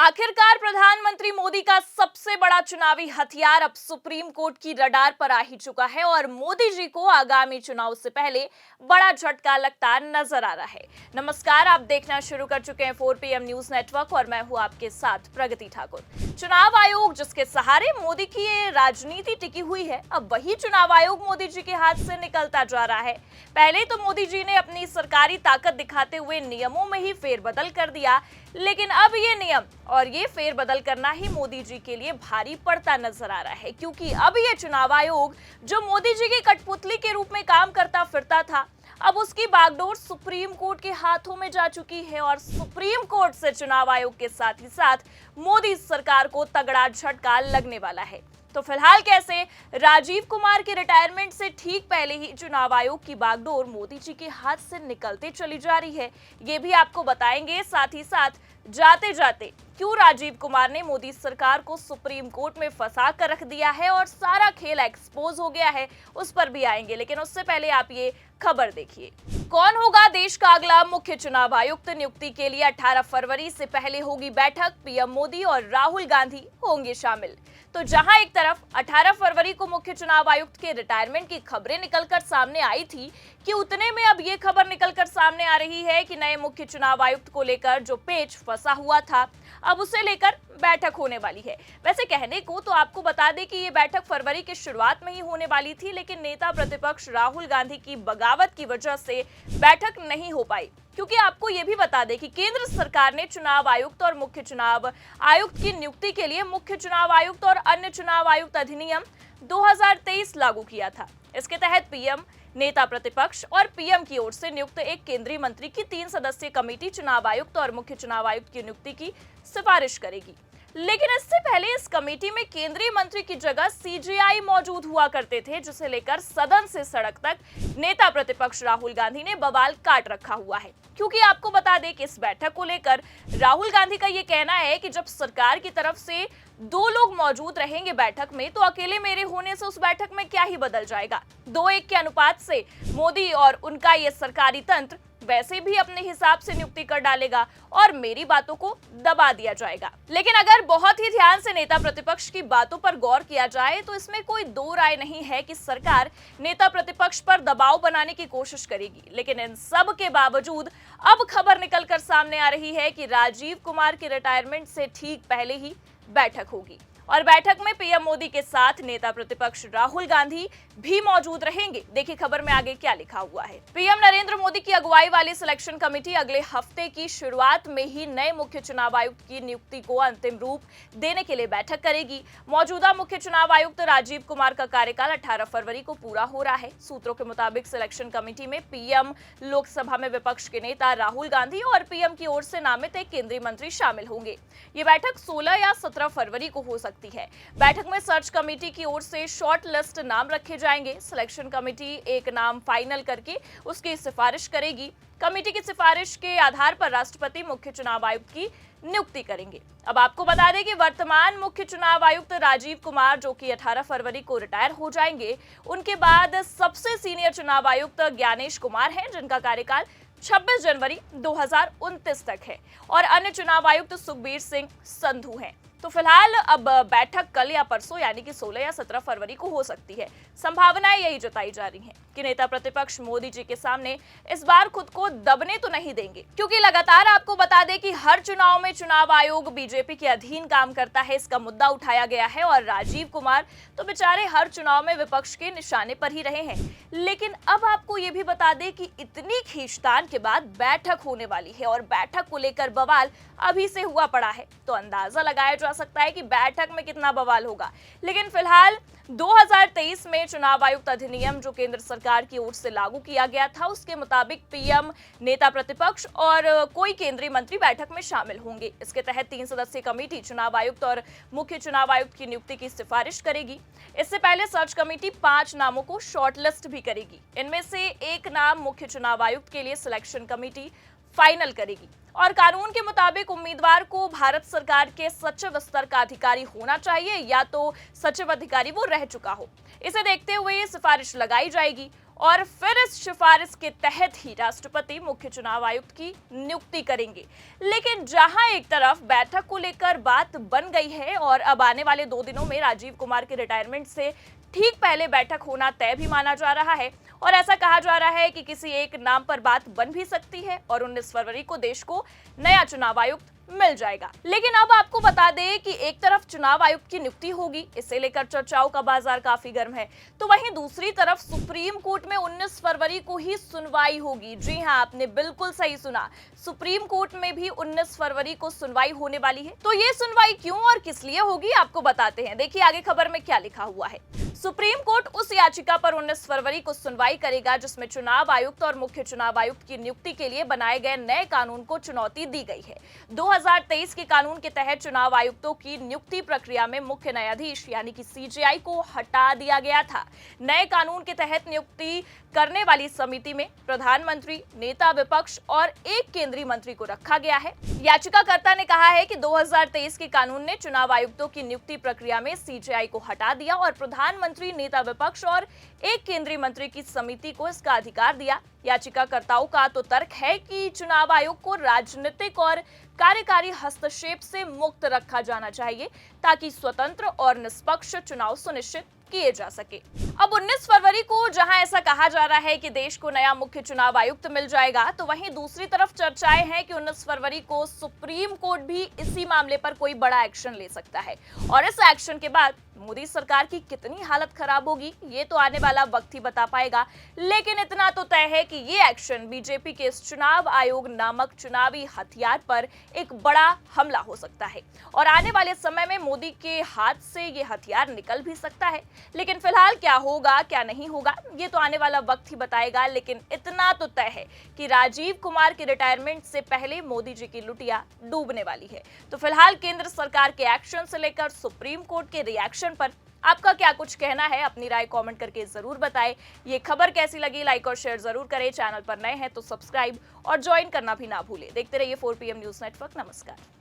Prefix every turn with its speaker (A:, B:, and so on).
A: आखिरकार प्रधानमंत्री मोदी का सबसे बड़ा चुनावी हथियार अब सुप्रीम कोर्ट की रडार पर आ ही चुका है और मोदी जी को आगामी चुनाव से पहले बड़ा झटका लगता नजर आ रहा है। नमस्कार, आप देखना शुरू कर चुके हैं 4 PM न्यूज नेटवर्क और मैं हूं आपके साथ प्रगति ठाकुर। चुनाव आयोग जिसके सहारे मोदी की ये राजनीति टिकी हुई है, अब वही चुनाव आयोग मोदी जी के हाथ से निकलता जा रहा है। पहले तो मोदी जी ने अपनी सरकारी ताकत दिखाते हुए नियमों में ही फेरबदल कर दिया, लेकिन अब ये नियम और ये फेरबदल करना ही मोदी जी के लिए भारी पड़ता नजर आ रहा है, क्योंकि अब ये चुनाव आयोग जो मोदी जी की कठपुतली के रूप में काम करता फिरता था, अब उसकी बागडोर सुप्रीम कोर्ट के हाथों में जा चुकी है और सुप्रीम कोर्ट से चुनाव आयोग के साथ ही साथ मोदी सरकार को तगड़ा झटका लगने वाला है। तो फिलहाल कैसे राजीव कुमार के रिटायरमेंट से ठीक पहले ही चुनाव आयोग की बागडोर मोदी जी के हाथ से निकलते चली जा रही है, ये भी आपको बताएंगे। साथ ही साथ जाते जाते क्यों राजीव कुमार ने मोदी सरकार को सुप्रीम कोर्ट में फंसा कर रख दिया है और सारा खेल एक्सपोज हो गया है, उस पर भी आएंगे। लेकिन उससे पहले आप ये खबर देखिए। कौन होगा देश का अगला मुख्य चुनाव आयुक्त? नियुक्ति के लिए 18 फरवरी से पहले होगी बैठक, पीएम मोदी और राहुल गांधी होंगे शामिल। तो जहां एक तरफ 18 फरवरी को मुख्य चुनाव आयुक्त के रिटायरमेंट की खबरें निकलकर सामने आई थी, कि उतने में अब ये खबर निकलकर सामने आ रही है कि नए मुख्य चुनाव आयुक्त को लेकर जो पेच फंसा हुआ था, अब उसे लेकर बैठक होने वाली है। वैसे कहने को तो आपको बता दें कि ये बैठक फरवरी की शुरुआत में ही होने वाली थी, लेकिन नेता प्रतिपक्ष राहुल गांधी की बगावत की वजह से बैठक नहीं हो पाई। क्योंकि आपको ये भी बता दें कि केंद्र सरकार ने चुनाव आयुक्त और मुख्य चुनाव आयुक्त की नियुक्ति के लिए मुख्य चुनाव आयुक्त और अन्य चुनाव आयुक्त अधिनियम 2023 लागू किया था। इसके तहत पीएम, नेता प्रतिपक्ष और पीएम की ओर से नियुक्त एक केंद्रीय मंत्री की 3 सदस्यीय कमेटी चुनाव आयुक्त और मुख्य चुनाव आयुक्त की नियुक्ति की सिफारिश करेगी। लेकिन इससे पहले इस कमेटी में केंद्रीय मंत्री की जगह सीजेआई मौजूद हुआ करते थे, जिसे लेकर सदन से सड़क तक नेता प्रतिपक्ष राहुल गांधी ने बवाल काट रखा हुआ है। क्योंकि आपको बता दें कि इस बैठक को लेकर राहुल गांधी का ये कहना है कि जब सरकार की तरफ से 2 लोग मौजूद रहेंगे बैठक में, तो अकेले मेरे होने से उस बैठक में क्या ही बदल जाएगा। 2:1 के अनुपात से मोदी और उनका ये सरकारी तंत्र वैसे भी अपने हिसाब से नियुक्ति कर डालेगा और मेरी बातों को दबा दिया जाएगा। लेकिन अगर बहुत ही ध्यान से नेता प्रतिपक्ष की बातों पर गौर किया जाए तो इसमें कोई दो राय नहीं है कि सरकार नेता प्रतिपक्ष पर दबाव बनाने की कोशिश करेगी। लेकिन इन सब के बावजूद अब खबर निकलकर सामने आ रही है कि राजीव कुमार के रिटायरमेंट से ठीक पहले ही बैठक होगी और बैठक में पीएम मोदी के साथ नेता प्रतिपक्ष राहुल गांधी भी मौजूद रहेंगे। देखिए खबर में आगे क्या लिखा हुआ है। पीएम नरेंद्र मोदी की अगुवाई वाली सिलेक्शन कमेटी अगले हफ्ते की शुरुआत में ही नए मुख्य चुनाव आयुक्त की नियुक्ति को अंतिम रूप देने के लिए बैठक करेगी। मौजूदा मुख्य चुनाव आयुक्त राजीव कुमार का कार्यकाल 18 फरवरी को पूरा हो रहा है। सूत्रों के मुताबिक सिलेक्शन कमेटी में पीएम, लोकसभा में विपक्ष के नेता राहुल गांधी और पीएम की ओर से नामित एक केंद्रीय मंत्री शामिल होंगे। ये बैठक 16 या 17 फरवरी को हो सकती है। बैठक में सर्च कमेटी की ओर से शॉर्ट लिस्ट नाम रखे जाएंगे। सिलेक्शन कमेटी एक नाम फाइनल करके उसकी सिफारिश करेगी। कमेटी की सिफारिश के आधार पर राष्ट्रपति मुख्य चुनाव आयुक्त की नियुक्ति करेंगे। अब आपको बता दें कि वर्तमान मुख्य चुनाव आयुक्त राजीव कुमार, जो कि 18 फरवरी को रिटायर हो जाएंगे, उनके बाद सबसे सीनियर चुनाव आयुक्त ज्ञानेश कुमार हैं, जिनका कार्यकाल 26 जनवरी 2029 तक है और अन्य चुनाव आयुक्त सुखबीर सिंह संधू हैं। तो फिलहाल अब बैठक कल या परसों यानी कि 16 या 17 फरवरी को हो सकती है। संभावनाएं यही जताई जा रही हैं कि नेता प्रतिपक्ष मोदी जी के सामने इस बार खुद को दबने तो नहीं देंगे, क्योंकि लगातार आपको बता दें कि हर चुनाव में चुनाव आयोग बीजेपी के अधीन काम करता है, इसका मुद्दा उठाया गया है और राजीव कुमार तो बेचारे हर चुनाव में विपक्ष के निशाने पर ही रहे हैं। लेकिन अब आपको ये भी बता दें कि इतनी खींचतान के बाद बैठक होने वाली है और बैठक को लेकर बवाल अभी से हुआ पड़ा है, तो अंदाजा लगाया जा सकता है कि बैठक में कितना बवाल होगा। लेकिन फिलहाल 2023 में चुनाव आयुक्त अधिनियम जो केंद्र सरकार की ओर से लागू किया गया था, उसके मुताबिक पीएम, नेता प्रतिपक्ष और कोई केंद्रीय मंत्री बैठक में शामिल होंगे। इसके तहत 3 सदस्यीय कमेटी चुनाव आयुक्त और मुख्य चुनाव आयुक्त की नियुक्ति की सिफारिश करेगी। इससे पहले सर्च कमेटी 5 नामों को शॉर्टलिस्ट भी करेगी। इनमें से एक नाम मुख्य चुनाव आयुक्त के लिए सिलेक्शन कमेटी फाइनल करेगी और कानून के मुताबिक उम्मीदवार को भारत सरकार के सचिव स्तर का अधिकारी होना चाहिए या तो सचिव अधिकारी वो रह चुका हो। इसे देखते हुए सिफारिश लगाई जाएगी और फिर इस सिफारिश के तहत ही राष्ट्रपति मुख्य चुनाव आयुक्त की नियुक्ति करेंगे। लेकिन जहां एक तरफ बैठक को लेकर बात बन गई है और अब आने वाले 2 दिनों में राजीव कुमार के रिटायरमेंट से ठीक पहले बैठक होना तय भी माना जा रहा है और ऐसा कहा जा रहा है कि किसी एक नाम पर बात बन भी सकती है और 19 फरवरी को देश को नया चुनाव आयुक्त मिल जाएगा। लेकिन अब आपको बता दें कि एक तरफ चुनाव आयुक्त की नियुक्ति होगी, इसे लेकर चर्चाओं का बाजार काफी गर्म है, तो वहीं दूसरी तरफ सुप्रीम कोर्ट में 19 फरवरी को ही सुनवाई होगी। जी हां, आपने बिल्कुल सही सुना, सुप्रीम कोर्ट में भी 19 फरवरी को सुनवाई होने वाली है। तो ये सुनवाई क्यों और किस लिए होगी, आपको बताते हैं। देखिए आगे खबर में क्या लिखा हुआ है। सुप्रीम कोर्ट उस याचिका पर 19 फरवरी को सुनवाई करेगा जिसमें चुनाव आयुक्त और मुख्य चुनाव आयुक्त की नियुक्ति के लिए बनाए गए नए कानून को चुनौती दी गई है। 2023 के कानून के तहत चुनाव आयुक्तों की नियुक्ति प्रक्रिया में मुख्य न्यायाधीश यानी कि सीजेआई को हटा दिया गया था। नए कानून के तहत नियुक्ति करने वाली समिति में प्रधानमंत्री, नेता विपक्ष और एक केंद्रीय मंत्री को रखा गया है। याचिकाकर्ता ने कहा है कि 2023 के कानून ने चुनाव आयुक्तों की नियुक्ति प्रक्रिया में सीजेआई को हटा दिया और प्रधानमंत्री, नेता विपक्ष और एक केंद्रीय मंत्री की समिति को इसका अधिकार दिया। याचिकाकर्ताओं का तो तर्क है कि चुनाव आयोग को राजनीतिक और कार्यकारी हस्तक्षेप से मुक्त रखा जाना चाहिए ताकि स्वतंत्र और निष्पक्ष चुनाव सुनिश्चित किए जा सके। अब 19 फरवरी को जहां ऐसा कहा जा रहा है कि देश को नया मुख्य चुनाव आयुक्त मिल जाएगा, तो वहीं दूसरी तरफ चर्चाएं हैं कि 19 फरवरी को सुप्रीम कोर्ट भी इसी मामले पर कोई बड़ा एक्शन ले सकता है और इस एक्शन के बाद मोदी सरकार की कितनी हालत खराब होगी ये तो आने वाला वक्त ही बता पाएगा। लेकिन इतना तो तय है कि ये एक्शन बीजेपी के इस चुनाव आयोग नामक चुनावी हथियार पर एक बड़ा हमला हो सकता है और आने वाले समय में मोदी के हाथ से ये हथियार निकल भी सकता है। लेकिन फिलहाल क्या होगा क्या नहीं होगा ये तो आने वाला वक्त ही बताएगा। लेकिन इतना तो तय है कि राजीव कुमार के रिटायरमेंट से पहले मोदी जी की लुटिया डूबने वाली है। तो फिलहाल केंद्र सरकार के एक्शन से लेकर सुप्रीम कोर्ट के रिएक्शन पर आपका क्या कुछ कहना है, अपनी राय कमेंट करके जरूर बताएं। ये खबर कैसी लगी लाइक और शेयर जरूर करें। चैनल पर नए हैं तो सब्सक्राइब और ज्वाइन करना भी ना भूलें। देखते रहिए 4 PM न्यूज नेटवर्क। नमस्कार।